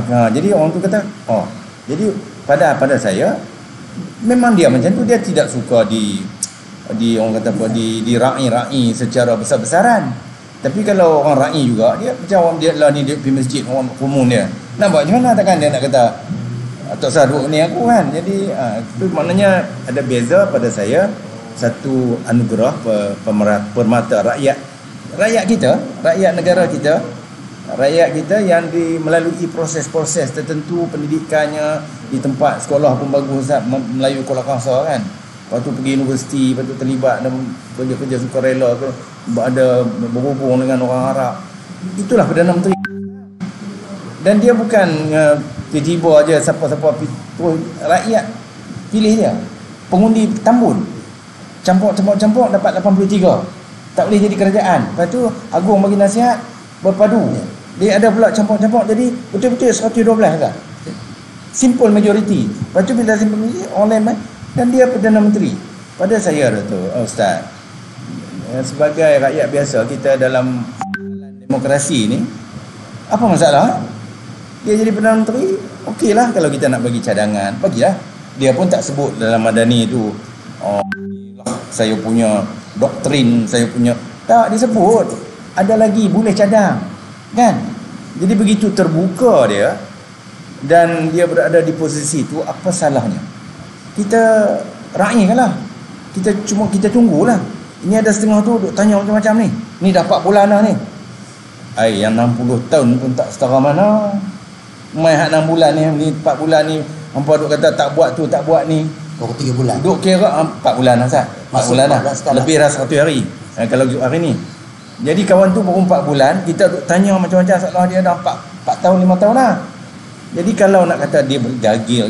Jadi orang tu kata, jadi pada saya memang dia macam tu, dia tidak suka di orang kata apa, di ra'i secara besar-besaran. Tapi kalau orang ra'i juga, dia macam orang dia lah ni, dia pergi masjid, orang umum dia nak buat macam mana, takkan dia nak kata tak sah duduk ni aku kan. Jadi itu maknanya ada beza pada saya. Satu anugerah permata rakyat kita, rakyat negara kita, rakyat kita yang melalui proses-proses tertentu, pendidikannya di tempat sekolah pun bagus, Melayu Kuala Kangsar kan. Lepas tu pergi universiti, lepas tu terlibat dalam kerja-kerja sukarela ke, ada berhubung dengan orang Arab. Itulah Perdana Menteri. Dan dia bukan tiba-tiba aja siapa-siapa rakyat pilih dia. Pengundi tambun. Campur dapat 83. Tak boleh jadi kerajaan. Lepas tu Agung bagi nasihat berpadu. Dia ada pula campur-campur jadi betul-betul 112 tak? Simple majority. Lepas tu bila simple majority, orang lain dan dia Perdana Menteri. Pada saya tu, Ustaz, sebagai rakyat biasa kita dalam demokrasi ni, apa masalah? Dia jadi Perdana Menteri, okeylah. Kalau kita nak bagi cadangan, bagilah. Dia pun tak sebut dalam Madani tu, saya punya doktrin, saya punya, tak disebut. Ada lagi boleh cadang kan. Jadi begitu terbuka dia dan dia berada di posisi itu, apa salahnya kita raihkanlah. Kita tunggulah. Ini ada setengah tu duk tanya macam-macam ni. Ni dah 4 bulan dah ni. Yang 60 tahun pun tak setara mana. Mai hak 6 bulan ni 4 bulan ni hampa duk kata tak buat tu, tak buat ni. 3 bulan. Duk kira 4 bulan dah, Ustaz. 4 bulan dah. Lebih dah 100 hari. Kalau hari ni. Jadi kawan tu baru 4 bulan, kita duk tanya macam-macam seolah dia dah 4 tahun 5 tahun dah. Jadi kalau nak kata dia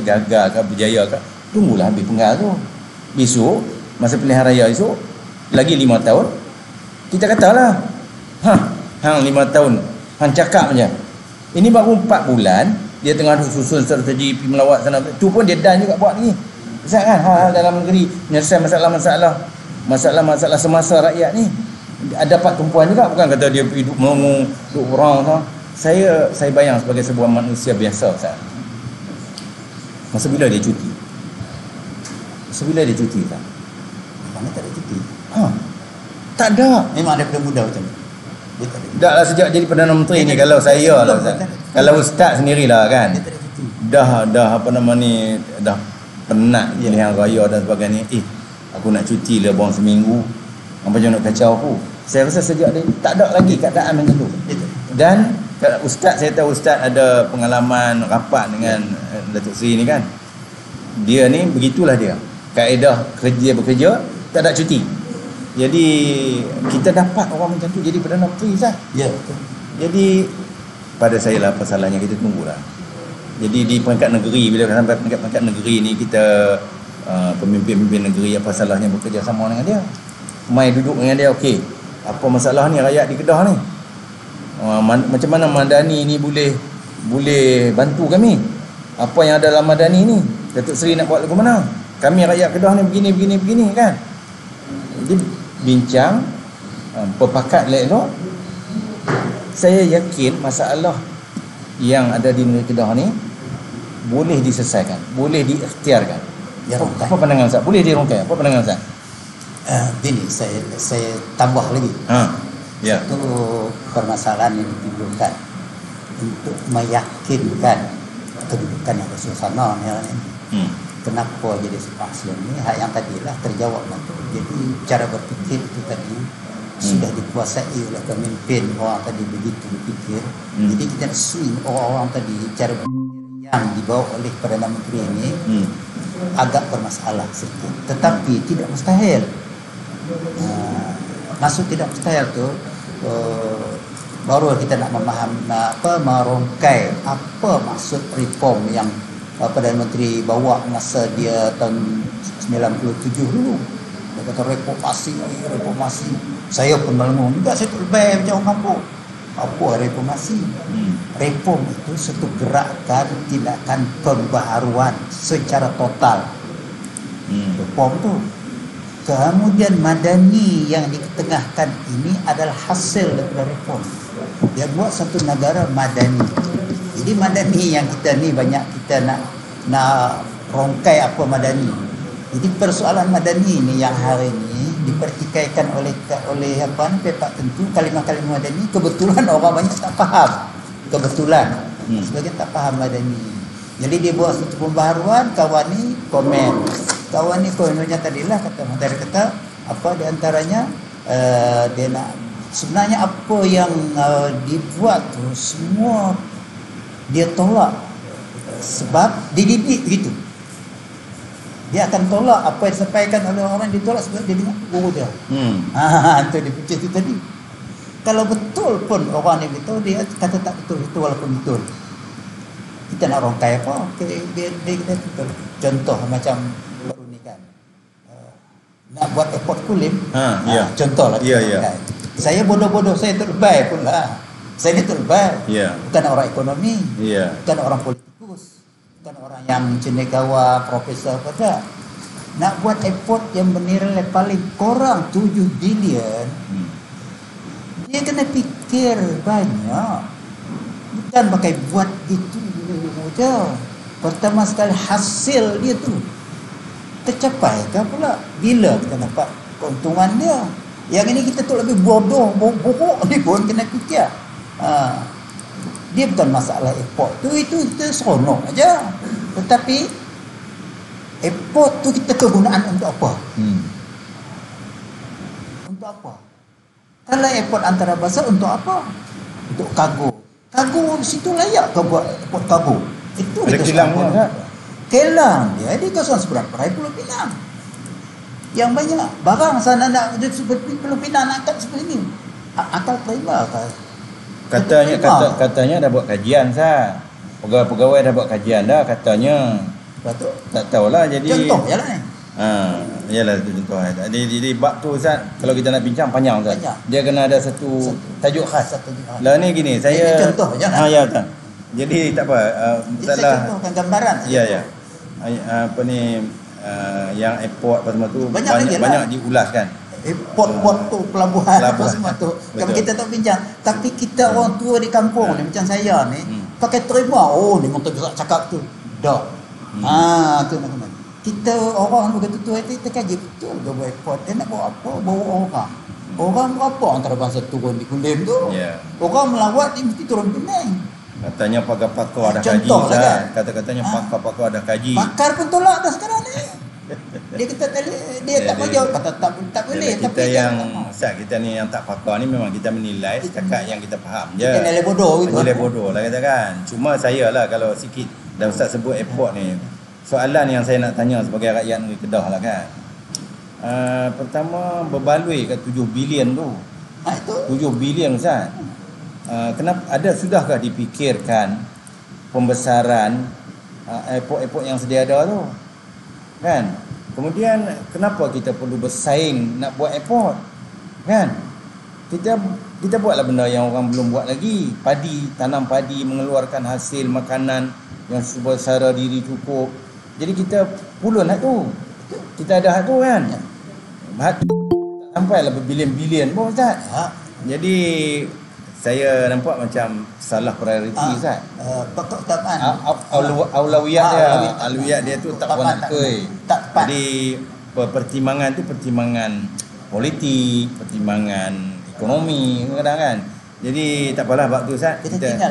gagal ke berjaya ke, tunggulah habis penggal tu. Besok masa pilihan raya esok lagi 5 tahun. Kita katalah, hang 5 tahun hang cakap macam. Ini baru 4 bulan, dia tengah susun strategi pergi melawat sana. Tu pun dia dan juga buat lagi. Sebab kan hal dalam negeri menyelesaikan masalah-masalah semasa rakyat ni. Ada dapat tumpuan juga, bukan kata dia pergi duduk melongo, duduk orang tu. Saya bayang sebagai sebuah manusia biasa, Ustaz. Masa bila dia cuti? Tak? Mana tak ada cuti? Tak ada. Memang daripada muda macam ni. Dia tak ada. Dah lah sejak jadi Perdana Menteri ni, kalau saya lah, Ustaz. Kalau Ustaz sendirilah kan. Dia tak ada cuti. Dah apa nama ni, dah penat pilihan raya dan sebagainya. Aku nak cuti lah bawang seminggu. Apa jangan nak kacau aku. Saya rasa sejak dia tak ada lagi keadaan macam tu. Dan Ustaz, saya tahu Ustaz ada pengalaman rapat dengan Datuk Seri ni kan. Dia ni begitulah dia. Kaedah bekerja tak ada cuti. Jadi kita dapat orang macam tu jadi Perdana Menteri, Ustaz. Ya, betul. Jadi pada saya lah, apa salahnya kita tunggulah. Jadi di peringkat negeri, bila sampai peringkat negeri ni, kita pemimpin-pemimpin negeri, apa salahnya bekerjasama dengan dia. Mai duduk dengan dia, okey, apa masalah ni rakyat di Kedah ni? Macam mana Madani ni boleh bantu kami? Apa yang ada dalam Madani ni? Datuk Seri nak buat lagu mana? Kami rakyat Kedah ni begini kan? Jadi bincang, berpakat elok. Saya yakin masalah yang ada di negeri Kedah ni boleh diselesaikan, boleh diikhtiarkan. Ya, apa pandangan Ustaz? Boleh dirongkai? Apa pandangan Ustaz? Gini, saya tambah lagi. Ya. Itu permasalahan yang ditimbulkan untuk meyakinkan kedudukan yang ada suasana ni. Kenapa jadi situasi ini? Hal yang tadilah terjawab nanti. Jadi cara berfikir itu tadi sudah dikuasai oleh pemimpin orang tadi begitu berfikir. Jadi kita swing orang-orang tadi cara berfikir yang dibawa oleh Perdana Menteri ini agak bermasalah sedikit. Tetapi tidak mustahil. Maksud tidak mustahil tu baru kita nak merongkai apa maksud reform yang Perdana Menteri bawa masa dia tahun 97 dulu. Dia kata reformasi. Saya pun malu juga, saya tu lebih macam orang kampung. Apa reformasi? Reform itu satu gerakan tindakan pembaharuan secara total. Reform tu. Kemudian Madani yang diketengahkan ini adalah hasil daripada reform. Dia buat satu negara Madani. Ini Jadi madani yang kita ni banyak kita nak rongkai apa madani. Jadi persoalan madani ni yang hari ni dipertikaikan oleh apa ni pihak tertentu, kalimah-kalimah madani, kebetulan orang banyak tak faham. Kebetulan sebagian tak faham madani. Jadi dia buat satu pembaharuan, kawan ni komen. Kawan ni komennya tadilah kata apa di antaranya dia nak sebenarnya apa yang dibuat tu semua dia tolak sebab dididik begitu. Dia akan tolak apa yang disampaikan oleh orang, ditolak sebab dia dengar guru dia. Itu dia fikir tu tadi. Kalau betul pun orang ni betul, dia kata tak betul itu walaupun betul. Kita nak rongkai apa? Dia betul. Contoh macam baru ni kan. Nak buat airport Kulim. Contoh lah. Saya bodoh-bodoh, saya terlebay pun lah. Saya ni terlebay. Bukan orang ekonomi. Bukan orang politikus. Bukan orang yang cendekiawan, profesor pada. Nak buat airport yang bernilai paling kurang 7 bilion. Dia kena fikir banyak. Bukan pakai buat itu saja. Pertama sekali hasil dia tu tercapai ke pula? Bila kita dapat keuntungan dia? Yang ini kita tu lebih bodoh, bohong ni pun kena fikir. Dia bukan masalah airport tu, itu kita seronok aja. Tetapi airport tu kita kegunaan untuk apa? Untuk apa? Kalau airport antarabangsa untuk apa? Untuk kargo. Kargo situ layak ke buat airport kargo? Itu ada kilang pun tak? Kelang dia di kawasan seberang Perai Pulau Pinang. Yang banyak barang sana nak seperti Pulau Pinang nak angkat seperti ini. Akal terima ke? Katanya dah buat kajian sah. Pegawai-pegawai dah buat kajian dah katanya. Betul. Tak tahulah jadi. Contoh jalan ni. Yalah itu contoh. Jadi bab tu Ustaz, kalau kita nak bincang panjang Ustaz. Dia kena ada satu tajuk khas. Lah ni gini, saya contoh jangan. Ya Ustaz. Jadi tak apa, saya contohkan gambaran. Ya. Apa ni yang airport apa semua tu banyak diulas kan. Port tu pelabuhan apa semua tu. Kalau kita tak bincang, tapi kita orang tua di kampung ni macam saya ni pakai terima, oh ni motor besar cakap tu. Dah. Tu nak kena. Kita orang begitu tua kita kaji betul dia buat airport. Dia nak buat apa? Bawa orang. Orang berapa antarabangsa turun di Kulim tu? Orang melawat dia mesti turun Penang. Katanya pakar-pakar ada kaji kan? Kata-katanya pakar-pakar ada kaji. Pakar pun tolak dah sekarang ni. Dia kata dia tak mau jawab, kata tak boleh. Kita yang Ustaz, kita ni yang tak pakar ni memang kita menilai setakat yang kita faham je. Kita nilai bodoh gitu. Nilai bodoh lah katakan. Cuma saya lah kalau sikit dan Ustaz sebut airport ni, soalan yang saya nak tanya sebagai rakyat negeri Kedah lah kan. Pertama berbaloi kat 7 bilion tu. Itu 7 bilion Ustaz. Kenapa sudahkah dipikirkan pembesaran airport-airport yang sedia ada tu? Kan? Kemudian kenapa kita perlu bersaing nak buat airport? Kan? Kita buatlah benda yang orang belum buat lagi. Padi, tanam padi mengeluarkan hasil makanan yang secara diri cukup. Jadi kita pulun hak tu. Kita ada hak tu kan? Hak tu tak sampai lah berbilion-bilion pun Ustaz. Jadi saya nampak macam salah prioriti Ustaz. Aulawiyat dia tu tak wanakui. Jadi pertimbangan tu pertimbangan politik, pertimbangan ekonomi kadang kan. Jadi tak apalah bab tu Ustaz. Kita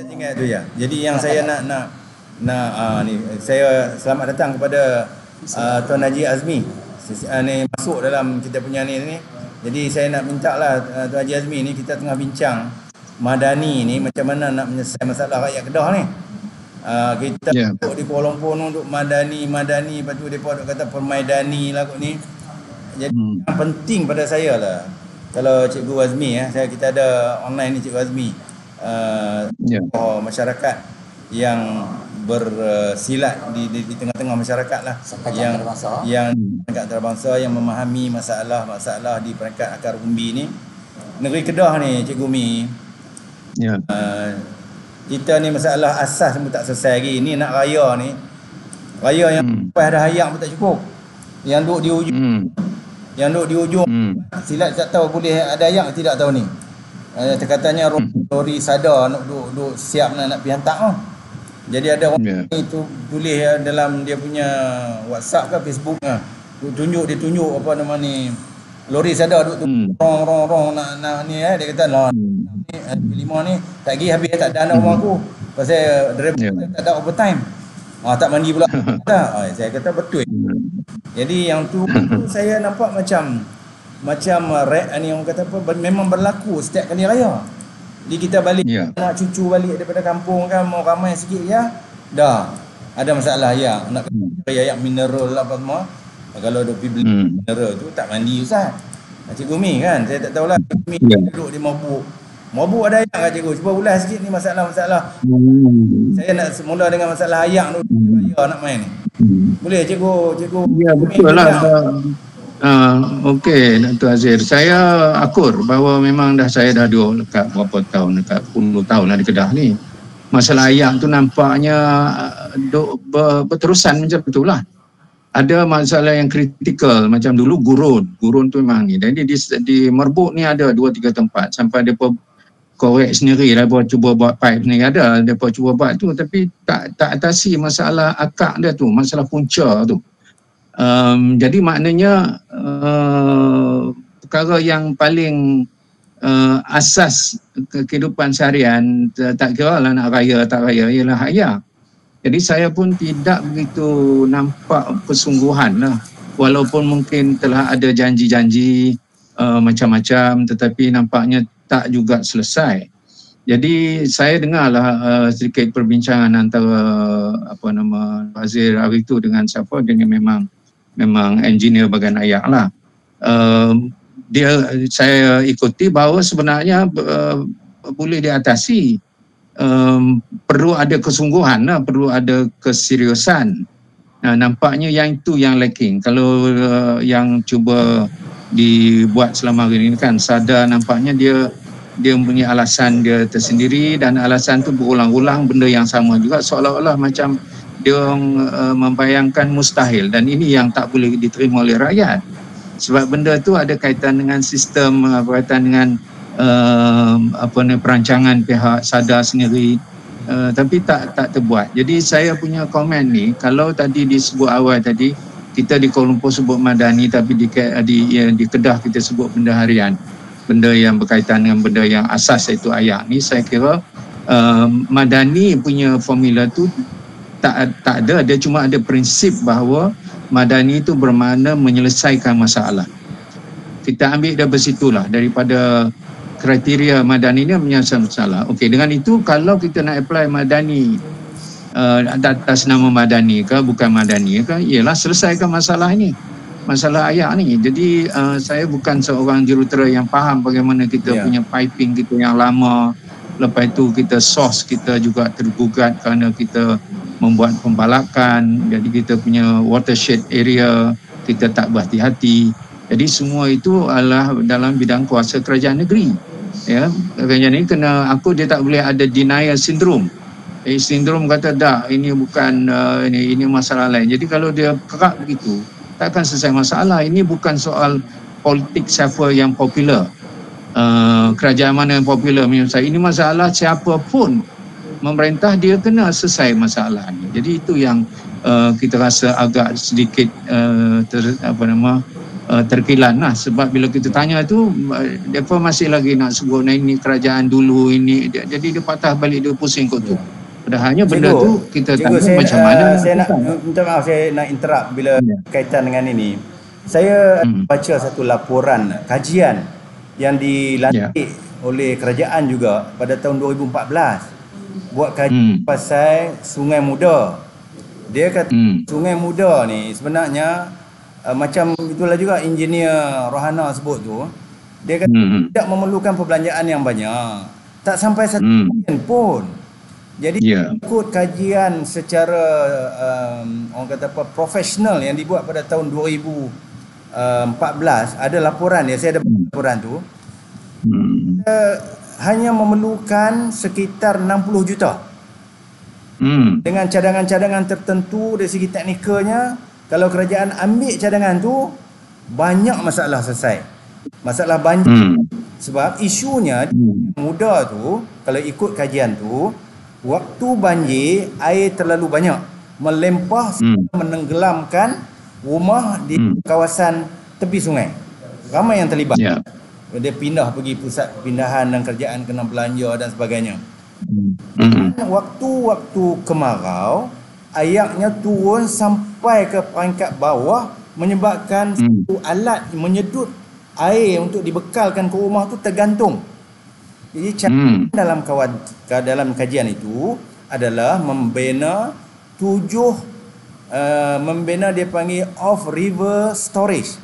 tinggal tu ya. Jadi yang saya nak ni saya selamat datang kepada Tuan Haji Azmi. Ni masuk dalam kita punya ni. Jadi saya nak minta lah Tuan Haji Azmi ni, kita tengah bincang Madani ni macam mana nak menyelesaikan masalah rakyat Kedah ni. Kita di Kuala Lumpur untuk Madani, lepas tu mereka kata Permaidani lah kot ni. Jadi yang penting pada saya lah, kalau Cikgu Azmi kita ada online ni Cikgu Azmi, masyarakat yang bersilat di tengah-tengah masyarakat lah, yang peringkat antarabangsa yang memahami masalah di peringkat akar umbi ni. Negeri Kedah ni Cikgu Mi, kita ni masalah asas pun tak selesai lagi. Ni nak raya ni, raya yang ada hayang pun tak cukup. Yang duduk di ujung silat tak tahu boleh ada hayang tidak tahu ni. Katanya lori sadar duk siap nak pergi hantar lah. Jadi ada orang ni tu tulis dalam dia punya WhatsApp ke Facebook dia tunjuk apa nama ni, lori sadar duk rong nak ni dia kata lah ni 5 ni tak pergi habis tak ada anak rumah aku pasal driver tak ada overtime. Tak mandi pula. Saya kata betul. Jadi yang tu saya nampak macam ni orang kata apa, memang berlaku setiap kali raya. Jadi kita balik anak cucu balik daripada kampung kan, mau ramai sikit dah ada masalah nak raya mineral apa semua. Kalau duk pergi beli mineral tu tak mandi Ustaz. Cikgu Mi kan, saya tak tahulah Cikgu Mi duduk di mabuk ada ayak kan cikgu. Cuba ulas sikit ni masalah-masalah. Saya nak mula dengan masalah ayak tu raya nak main ni. Boleh cikgu? Ya betul lah. Okey Dr. Azir, saya akur bahawa memang saya dah duduk dekat berapa tahun, dekat 10 tahun lah di Kedah ni. Masalah ayak tu nampaknya berterusan macam tu lah. Ada masalah yang kritikal macam dulu gurun tu memang ni. Jadi di Merbuk ni ada 2-3 tempat sampai depa korek sendiri lah, cuba buat pipe ni ada, depa cuba buat tu tapi tak atasi masalah akak dia tu, masalah punca tu. Jadi maknanya perkara yang paling asas kehidupan seharian, tak kira lah nak raya tak raya, ialah ayak. Jadi saya pun tidak begitu nampak kesungguhan lah, walaupun mungkin telah ada janji-janji macam-macam tetapi nampaknya tak juga selesai. Jadi saya dengarlah sedikit perbincangan antara Azir hari itu dengan siapa, dengan memang engineer bahagian ayak lah. Saya ikuti bahawa sebenarnya boleh diatasi. Perlu ada kesungguhan lah, perlu ada keseriusan. Nampaknya yang itu yang lacking. Kalau yang cuba dibuat selama hari ini kan, sadar nampaknya dia mempunyai alasan dia tersendiri dan alasan tu berulang-ulang benda yang sama juga, seolah-olah macam dia membayangkan mustahil, dan ini yang tak boleh diterima oleh rakyat sebab benda tu ada kaitan dengan sistem, berkaitan dengan perancangan pihak sadar sendiri, tapi tak terbuat. Jadi saya punya komen ni, kalau tadi disebut awal tadi kita di Kuala Lumpur sebut madani, tapi di Kedah kita sebut benda harian, benda yang berkaitan dengan benda yang asas iaitu ayak ni, saya kira madani punya formula tu tak ada. Dia cuma ada prinsip bahawa madani itu bermakna menyelesaikan masalah. Kita ambil dari situlah, daripada kriteria madani ini menyelesaikan masalah. Okey, dengan itu kalau kita nak apply madani atas nama madani ke bukan madani ke, ialah selesaikan masalah ini, masalah ayak ni. Jadi saya bukan seorang jurutera yang faham bagaimana kita punya piping kita yang lama, lepas itu kita source kita juga tergugat kerana kita membuat pembalakan, jadi kita punya watershed area kita tak berhati-hati. Jadi semua itu adalah dalam bidang kuasa kerajaan negeri. Ya, kerajaan ini dia tak boleh ada denial syndrome. Sindrom kata tak, ini bukan ini masalah lain. Jadi kalau dia kerap begitu, takkan selesai masalah. Ini bukan soal politik siapa yang popular, kerajaan mana yang popular menurut saya. Ini masalah siapa pun memerintah, dia kena selesai masalah ni. Jadi itu yang kita rasa agak sedikit terkilan lah, sebab bila kita tanya tu mereka masih lagi nak sebut ini kerajaan dulu ini, jadi dia patah balik, dia pusing kot tu. Padahalnya benda tu kita tanya macam mana. Saya nak minta maaf, saya nak interrupt bila kaitan dengan ini. Saya baca satu laporan kajian yang dilantik oleh kerajaan juga pada tahun 2014, buat kajian pasal Sungai Muda. Dia kata Sungai Muda ni sebenarnya macam itulah juga engineer Rohana sebut tu, dia kata tidak memerlukan perbelanjaan yang banyak, tak sampai 1 million pun. Jadi ikut kajian secara orang kata apa, profesional yang dibuat pada tahun 2014, ada laporan ya, saya ada laporan tu, hanya memerlukan sekitar 60 juta. Dengan cadangan-cadangan tertentu dari segi teknikalnya, kalau kerajaan ambil cadangan tu, banyak masalah selesai. Masalah banjir Sebab isunya muda tu, kalau ikut kajian tu, waktu banjir air terlalu banyak melempah menenggelamkan rumah di kawasan tepi sungai. Ramai yang terlibat. Ya. Dia pindah pergi pusat pindahan dan kerjaan, kena belanja dan sebagainya. Waktu-waktu kemarau, airnya turun sampai ke peringkat bawah, menyebabkan satu alat menyedut air untuk dibekalkan ke rumah tu tergantung. Jadi dalam kajian itu adalah membina membina dia panggil off river storage,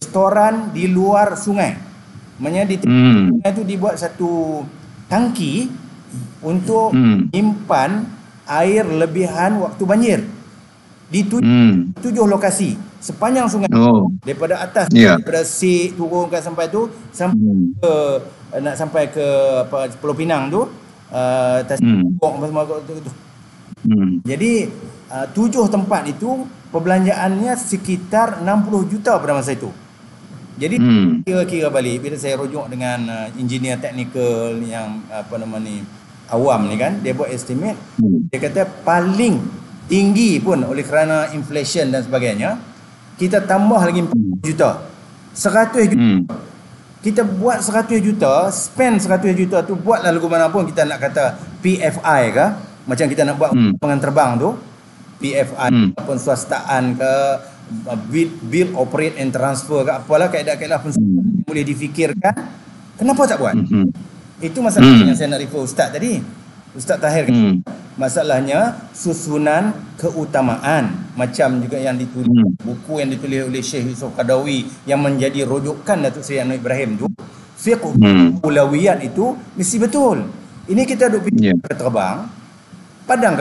storan di luar sungai. Maksudnya di sungai itu dibuat satu tangki untuk menyimpan air lebihan waktu banjir di 7 lokasi sepanjang sungai. Daripada atas, daripada Sik turun ke sampai tu, sampai ke Pulau Pinang tu, Jadi 7 tempat itu perbelanjaannya sekitar 60 juta pada masa itu. Jadi kira-kira balik bila saya rujuk dengan engineer teknikal yang awam ni kan, dia buat estimate, dia kata paling tinggi pun oleh kerana inflation dan sebagainya, kita tambah lagi 40 juta. 100 juta. Kita buat 100 juta, spend 100 juta tu, buatlah lagu mana pun kita nak kata PFI ke, macam kita nak buat penerbangan terbang tu, PFI ataupun swastaan ke, build, operate and transfer ke, apalah kaedah-kaedah pun boleh difikirkan. Kenapa tak buat? Itu masalah yang saya nak refer Ustaz tadi, Ustaz Tahir. Masalahnya susunan keutamaan, macam juga yang ditulis buku yang ditulis oleh Syekh Yusuf Qadawi yang menjadi rujukan Datuk Seri Anwar Ibrahim tu, fiqh ulawiyat itu mesti betul. Ini kita duk fikir terbang, Padang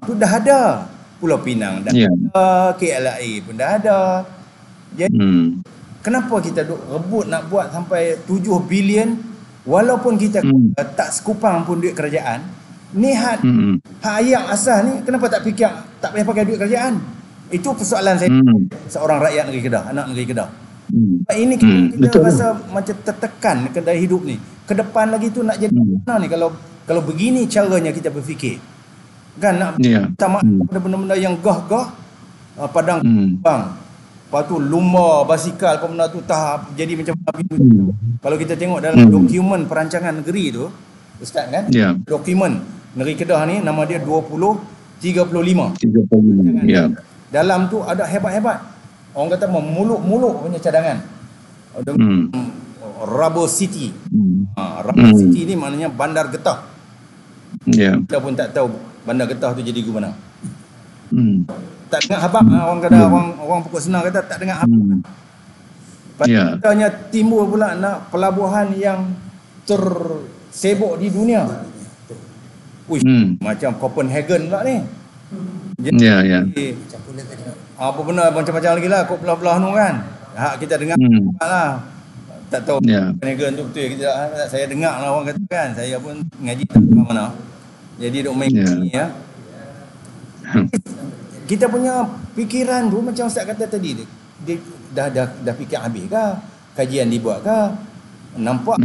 tu dah ada, Pulau Pinang dah ada, KLIA pun dah ada. Jadi kenapa kita duk rebut nak buat sampai 7 bilion walaupun kita tak sekupang pun duit kerajaan? Ni hak ayat asas ni, kenapa tak fikir tak payah pakai duit kerajaan? Itu persoalan saya seorang rakyat negeri Kedah, anak negeri Kedah. Ini kita rasa macam tertekan kedai hidup ni. Ke depan lagi tu nak jadi mana ni kalau begini caranya kita berfikir. Kan nak tamak pada benda-benda yang gah-gah, padang bang. Lepas tu lumba, basikal, apa benda tu tahap jadi macam kalau kita tengok dalam dokumen perancangan negeri tu, Ustaz kan? Dokumen negeri Kedah ni nama dia 2035. Dalam tu ada hebat-hebat. Orang kata memuluk-muluk punya cadangan. Rubber City. Rubber City ni maknanya bandar getah. Kita pun tak tahu bandar getah tu jadi ke mana. Tak dengar habaq, orang kata orang pokok senang kata tak dengar habaq. Katanya timbul pula nak pelabuhan yang tersibuk di dunia. Macam Copenhagen pula ni. Jadi, apa benda macam-macam lagi lah kot belah-belah tu kan. Hak kita dengar lah. Tak tahu Copenhagen tu betul kita, saya dengar lah orang kata kan. Saya pun ngaji tak tahu mana. Jadi duk main ni ya. Kita punya fikiran tu macam Ustaz kata tadi, dia dah fikir habis ke? Kajian dibuat ke? Nampak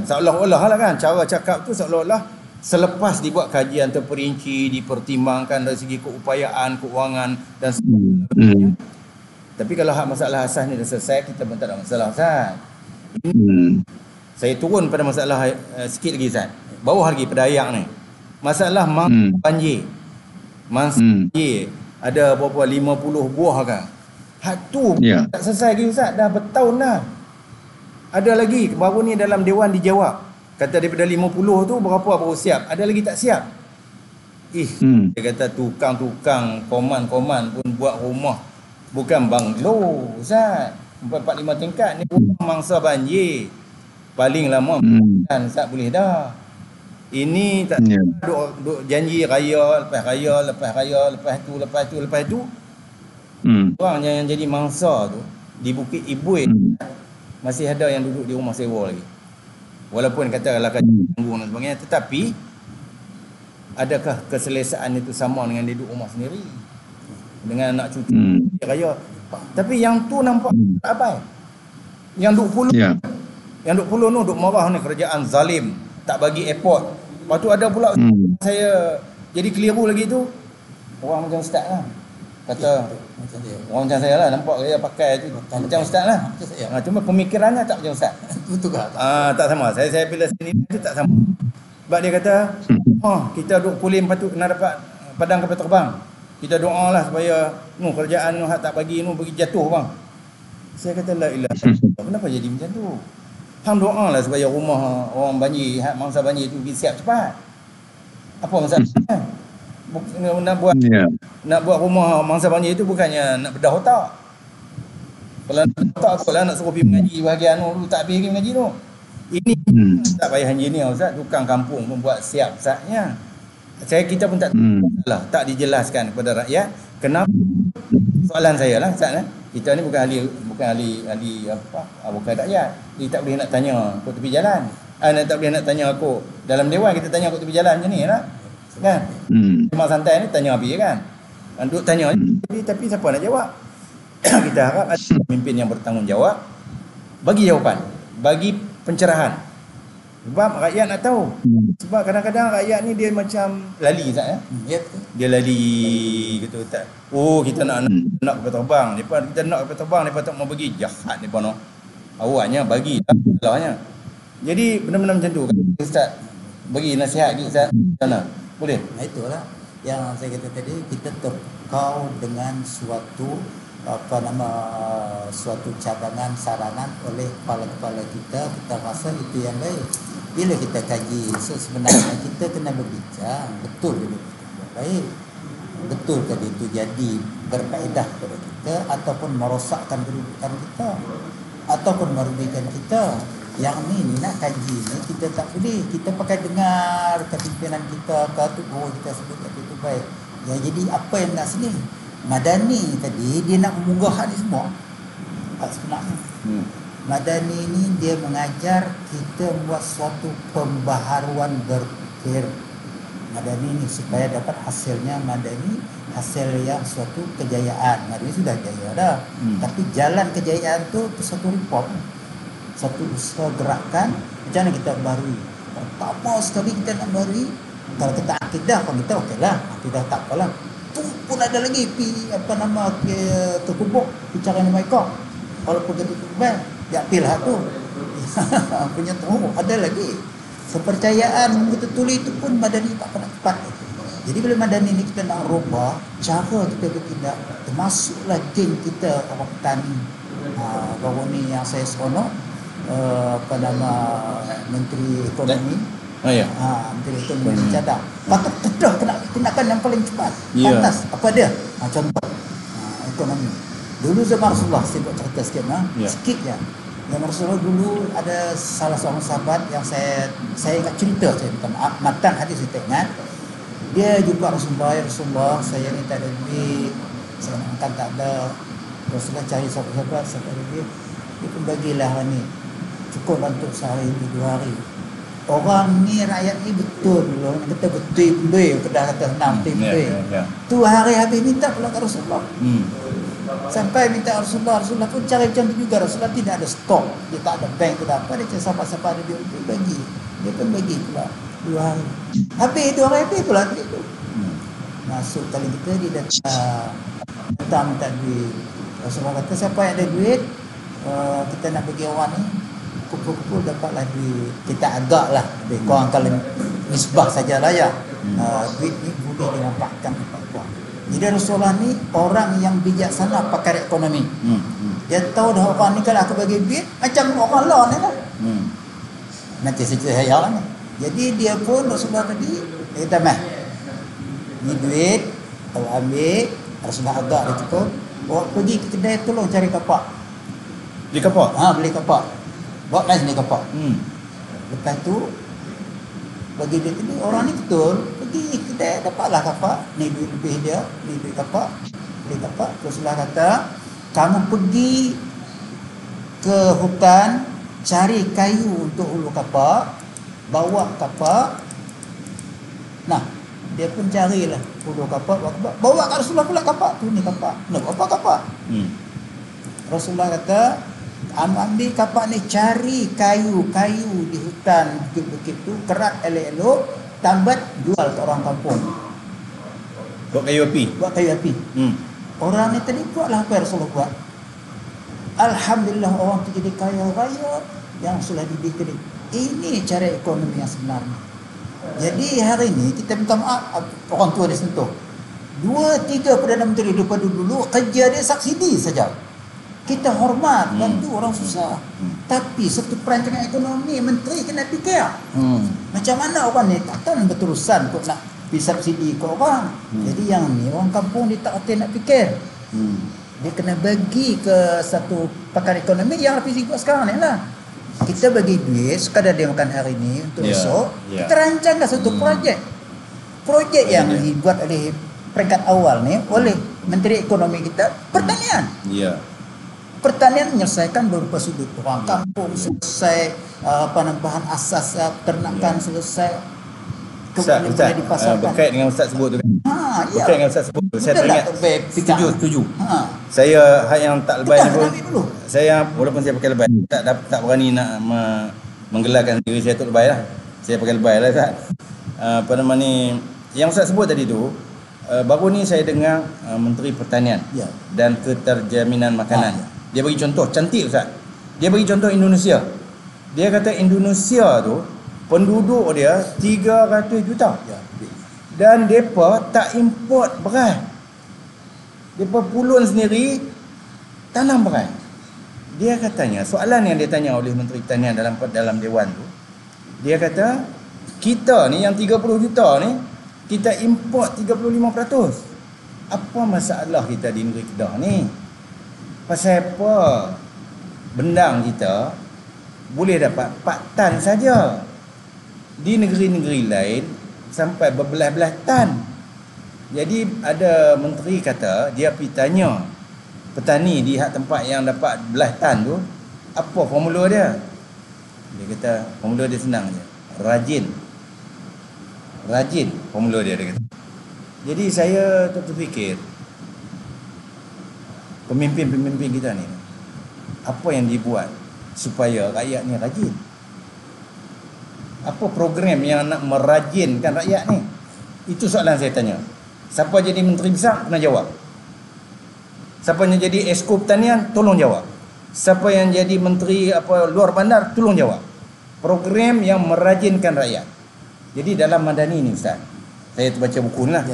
seolah-olah lah kan, cara cakap tu seolah-olah selepas dibuat kajian terperinci, dipertimbangkan dari segi keupayaan, keuangan dan sebagainya. Tapi kalau hak masalah asas ni dah selesai, kita pun tak ada masalah Ustaz. Saya turun pada masalah sikit lagi Ustaz, bawah lagi pada ayat ni. Masalah banjir. Banjir ada berapa 50 buah kan. Hak tu tak selesai lagi Ustaz, dah bertahun dah. Ada lagi baru ni dalam Dewan dijawab. Kata daripada 50 tu berapa baru siap, ada lagi tak siap. Dia kata tukang-tukang koman-koman pun buat rumah bukan banglo Ustaz, 4-5 tingkat ni rumah mangsa banjir. Paling lama kan Ustaz boleh dah. Ini tak duk janji raya lepas raya, lepas tu orang yang jadi mangsa tu di Bukit Ibuin masih ada yang duduk di rumah sewa lagi. Walaupun katakanlah tanggung dan sebagainya, tetapi adakah keselesaan itu sama dengan dia duduk rumah sendiri dengan anak cucu raya? Tapi yang tu nampak tak apa. Yang duduk pulau Yang duk puluh tu duk marah ni, kerajaan zalim, tak bagi airport. Lepas tu ada pula saya jadi keliru lagi tu, orang macam ustaz lah. Kata Macam dia. orang macam saya lah, nampak dia pakai tu macam ustaz lah. Macam saya. Cuma pemikirannya tak macam ustaz. Betul ke? Tak sama. Saya bila sini tu tak sama. Sebab dia kata, kita duk kulim lepas tu kena dapat padang kapal terbang. Kita doa lah supaya kerajaan tak bagi bagi jatuh bang. Saya kata la ilaha illallah. Kenapa jadi macam tu? Hang doa lah supaya rumah orang banjir, mangsa banjir tu siap cepat. Apa masalahnya? Nak buat rumah mangsa banjir tu bukannya nak bedah otak. Kalau nak bedah otak aku lah nak suruh pergi mengaji bahagian tu, tak pergi mengaji tu. Ini tak payah engineer ustaz, tukang kampung pun buat siap saatnya. Kita pun tak tahu, tak dijelaskan kepada rakyat kenapa. Soalan saya lah ustaz, kita ni bukan ahli bukan rakyat. Dia tak boleh nak tanya aku tepi jalan. Tak boleh nak tanya aku dalam dewan, kita tanya aku tepi jalan macam ni lah. Kan? Mak santai ni tanya apa kan? Duk tanya tapi siapa nak jawab? Kita harap ada pemimpin yang bertanggungjawab bagi jawapan, bagi pencerahan. Sebab rakyat nak tahu. Sebab kadang-kadang rakyat ni dia macam lali Ustaz Ya. Dia lali gitu tak. Kita nak kapal terbang. Depa kita nak kapal terbang, depa tak mau bagi. Jahat depa noh. Awaknya bagi salahnya. Jadi benda-benda macam tu Ustaz. Bagi nasihat kita Ustaz. Macam mana? Boleh? Itulah yang saya kata tadi, kita terkau dengan suatu suatu cadangan saranan oleh kepala-kepala kita rasa itu yang baik. Bila kita kaji, sebenarnya kita kena berbincang betul itu baik, betul ke itu jadi berfaedah kepada kita ataupun merosakkan kedudukan kita ataupun merugikan kita. Yang ni nak kaji ni kita tak boleh, kita pakai dengar kepimpinan kita kita sebut itu baik. Ya, jadi apa yang nak sini Madani tadi dia nak mengunggah ni semua sebenarnya. Madani ni dia mengajar kita buat suatu pembaharuan berpikir Madani ni supaya dapat hasilnya Madani, hasil yang suatu kejayaan. Madani sudah jaya dah, tapi jalan kejayaan tu satu reform, satu usaha gerakan. Macam mana kita barui? Pertama sekali kita nak barui, kalau kita akidah pun kita okeylah, akidah tak apalah. Tu pun ada lagi ke kubur bicara dengan mereka. Walaupun kita kubur dia pilih tu. Punya tu ada lagi. Kepercayaan kita tulis itu pun Madani tak pernah tepat. Jadi bila Madani ni kita nak rubah cara kita bertindak, termasuklah geng kita orang petani. Baru ni yang saya seronok Menteri Ekonomi. Menteri Ekonomi cadang. Patut tedah kena tindakan yang paling cepat. Pantas. Apa dia? Contoh ekonomi. Dulu zaman Rasulullah, saya buat cerita sikit sikit je. Zaman Rasulullah dulu ada salah seorang sahabat yang saya ingat cerita, saya minta maaf, matan hadis saya ingat. Dia jumpa Rasulullah, ya Rasulullah, saya ni tak ada duit, saya nak makan tak ada. Rasulullah cari sahabat-sahabat, saya tak ada duit. Dia pun bagilah ni, cukup untuk sehari, 2 hari. Orang ni, rakyat ni betul dulu, kata betul-betul, kedah kata senang betul-betul. Tu hari habis minta pula ke Rasulullah. Sampai minta Rasulullah pun cari macam tu juga. Rasulullah tidak ada stok, dia tak ada bank, tidak apa. Dia cakap siapa-siapa ada duit, dia bagi. Dia pun bagi pula 2 hari. Habis 2 hari habis pula duit tu. Masuk kali kita, dia datang minta duit. Rasulullah kata siapa yang ada duit, kita nak bagi orang ni, kumpul-kumpul dapatlah duit. Kita agak lah korang kalau nisbah sajalah ya. Duit ni boleh dinampakkan kepada. Jadi Rasulullah ni orang yang bijaksana pakar ekonomi. Dia tahu dah orang ni kalau aku bagi duit macam orang lain ni lah. Nanti saya cerita saya lah ni. Jadi dia pun Rasulullah tadi dia kata mah ni duit kau ambil. Rasulullah agak dia cukup. Bawa pergi ke kedai tolong cari kapak. Beli kapak? Beli kapak. Bawa lain sini kapak. Lepas tu bagi dia ni orang ni betul pergi kedai dapatlah kapak, ni duit lebih dia, ni duit kapak, beli kapak. Rasulullah kata kamu pergi ke hutan cari kayu untuk ulu kapak, bawa kapak. Nah, dia pun carilah ulu kapak, bawa kat Rasulullah pula kapak tu, ni kapak. Nak apa kapak? Rasulullah kata ambil kapak ni, cari kayu-kayu di hutan bukit-bukit tu, kerat elok-elok, tambat, jual ke orang kampung. Buat kayu api. Buat kayu api. Orang ni tadi buatlah apa yang Rasulullah buat. Alhamdulillah orang tu jadi kaya raya yang sudah dididik. Ini cara ekonomi yang sebenarnya. Jadi hari ini kita minta maaf orang tua dia sentuh. 2-3 Perdana Menteri daripada dulu kerja dia subsidi saja. Kita hormat, bantu orang susah. Tapi satu perancangan ekonomi, menteri kena fikir. Macam mana orang ni takkan berterusan kok nak subsidi ke orang. Jadi yang ni orang kampung dia tak reti nak fikir. Dia kena bagi ke satu pakar ekonomi yang Hafiz buat sekarang ni lah. Kita bagi duit sekadar dia makan hari ni untuk esok. Kita rancangkan satu projek yang dibuat oleh peringkat awal ni oleh Menteri Ekonomi kita, pertanian. Pertanian menyelesaikan beberapa sudut. Orang kampung selesai, penambahan asas ternakan selesai. Ustaz, berkait dengan Ustaz sebut tu kan. Berkait dengan Ustaz sebut tu. Saya teringat. Setuju. Saya hak yang tak lebay ni pun. Saya walaupun saya pakai lebay, tak berani nak menggelarkan diri saya tu lebay lah. Saya pakai lebay lah Ustaz. Apa nama ni, yang Ustaz sebut tadi tu, baru ni saya dengar Menteri Pertanian dan Keterjaminan Makanan. Dia bagi contoh cantik Ustaz. Dia bagi contoh Indonesia. Dia kata Indonesia tu penduduk dia 300 juta. Dan mereka tak import beras. Mereka pulun sendiri tanam beras. Dia katanya, soalan yang dia tanya oleh Menteri Pertanian dalam Dewan tu, dia kata, kita ni yang 30 juta ni, kita import 35%. Apa masalah kita di negeri Kedah ni? Pasal apa bendang kita boleh dapat 4 tan saja. Di negeri-negeri lain sampai berbelas-belas tan. Jadi ada menteri kata dia pergi tanya petani di hak tempat yang dapat belas tan tu, apa formula dia? Dia kata formula dia senang je. Rajin formula dia kata. Jadi saya terfikir pemimpin-pemimpin kita ni, apa yang dibuat supaya rakyat ni rajin? Apa program yang nak merajinkan rakyat ni? Itu soalan saya tanya. Siapa jadi menteri besar kena jawab. Siapa yang jadi Esko Pertanian tolong jawab. Siapa yang jadi menteri luar bandar tolong jawab. Program yang merajinkan rakyat. Jadi dalam Madani ni Ustaz, saya terbaca buku ni lah.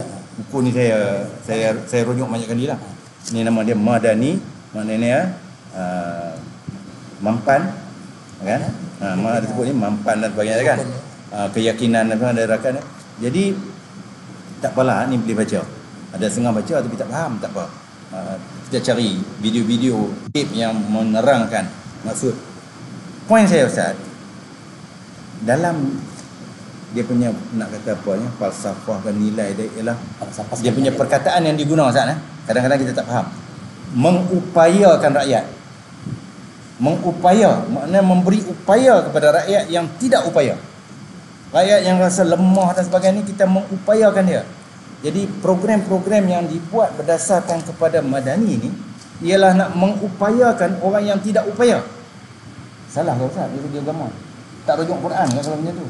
Buku ni saya rujuk banyak kali lah. Ni nama dia Madani, maknanya mampan kan? Ada sebut ni mampan dan sebagainya kan. Keyakinan dan sebagainya. Jadi tak apalah, ni boleh baca. Ada setengah baca tapi tak faham, tak apa. Kita cari video-video tip yang menerangkan maksud. Poin saya Ustaz, dalam dia punya nak kata apa ni, falsafah dan nilai dia ialah dia punya perkataan yang digunakan Ustaz. Kadang-kadang kita tak faham. Mengupayakan rakyat. Mengupaya, maknanya memberi upaya kepada rakyat yang tidak upaya. Rakyat yang rasa lemah dan sebagainya, kita mengupayakan dia. Jadi program-program yang dibuat berdasarkan kepada Madani ni ialah nak mengupayakan orang yang tidak upaya. Salah ke Ustaz? Dia rujuk agama. Tak rujuk Quran kan kalau macam tu.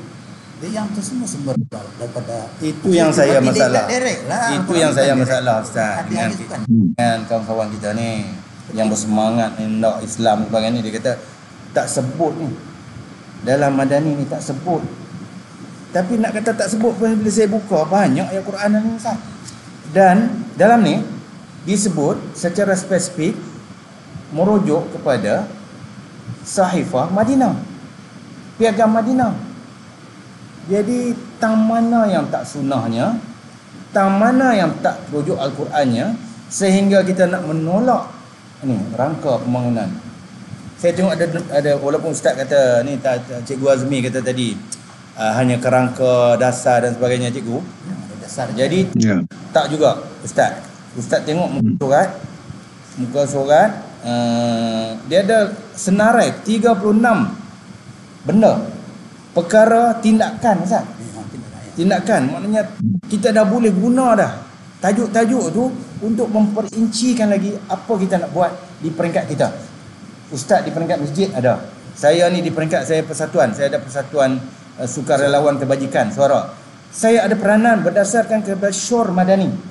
Dia yang tu semua sumber daripada itu yang saya masalah. Itu yang saya masalah Ustaz dengan kawan-kawan kita ni yang bersemangat nak Islam sebagainya. Dia kata tak sebut ni dalam Madani ni, tak sebut. Tapi nak kata tak sebut pun bila saya buka banyak ayat Quran ni Ustaz. Dan dalam ni disebut secara spesifik merujuk kepada Sahifah Madinah, Piagam Madinah. Jadi tang mana yang tak sunnahnya, tang mana yang tak rujuk Al-Qurannya, sehingga kita nak menolak ni rangka pembangunan. Saya tengok ada walaupun Ustaz kata ni, Cikgu Azmi kata tadi hanya kerangka dasar dan sebagainya cikgu. Jadi tak juga Ustaz. Ustaz tengok muka surat dia ada senarai 36 benda perkara tindakan Ustaz. Tindakan maknanya kita dah boleh guna dah tajuk-tajuk tu untuk memperincikan lagi apa kita nak buat di peringkat kita. Ustaz di peringkat masjid ada. Saya ni di peringkat saya persatuan. Saya ada persatuan sukarelawan kebajikan Suara. Saya ada peranan berdasarkan kepada syur madani.